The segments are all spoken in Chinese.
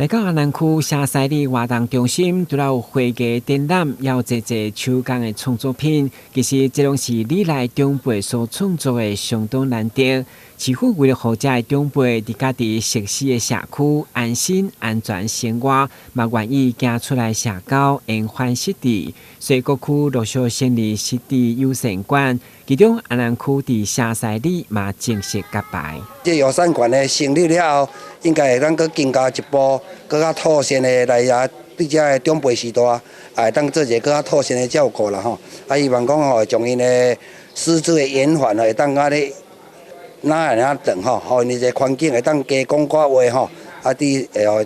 来到安南区下西里活动中心，除了有花艺展览，也有一手工的创作品。其实这拢是历来长辈所创作的相当难得。市府为了让这些长辈伫家己熟悉的社区安心安全生活，嘛愿意行出来社交延缓湿地，所以各区陆续成立湿地友善馆。其中安南区伫下西里嘛正式揭牌。这友善馆呢成立了后，应该会当搁更加一步，搁较妥善的来呀，对这个长辈时代，会当做一个搁较妥善的照顾啦吼。希望讲吼，将因的失智的延缓会当甲咧哪样等吼，互因一个环境会当加讲话吼。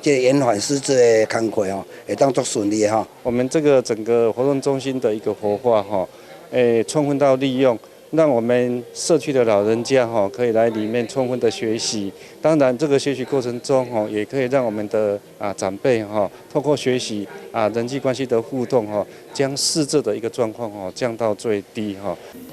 这延缓失智的工作吼，会当做顺利吼。我们这个整个活动中心的一个活化哈，充分到利用。让我们社区的老人家可以来里面充分的学习。当然，这个学习过程中也可以让我们的长辈透过学习人际关系的互动将失智的一个状况降到最低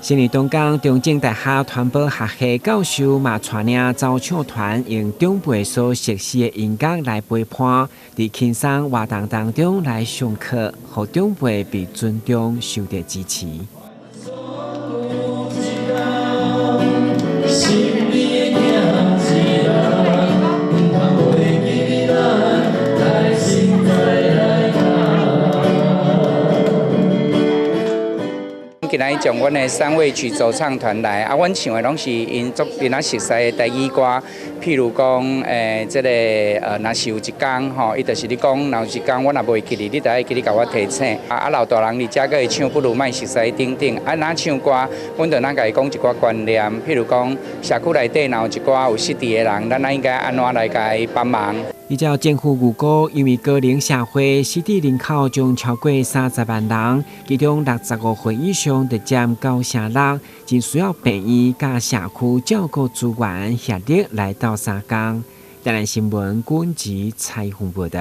新年东港中正大学传播学系教授嘛带领招唱团用长辈所熟悉的音乐来陪伴，在轻松活动当中来上课，让长辈被尊重、受到支持。今仔将阮的3位曲奏唱团来，阮唱的拢是因足因熟悉的台语歌，譬如讲，这个若是有一天伊就是你讲，若有一天我若袂记哩，你就爱记哩甲我提醒。老大人伫遮个会唱，不如莫熟悉等等。咱唱歌，阮就咱家己讲一寡观念，譬如讲社区内底若有一寡有失智的人，咱应该安怎来甲伊帮忙。依照政府预估，因为高龄社会失智人口将超过30万人，其中65岁以上就占9成6，真需要病院甲社区照顾资源协力来到3工。台南新闻管制采访报道。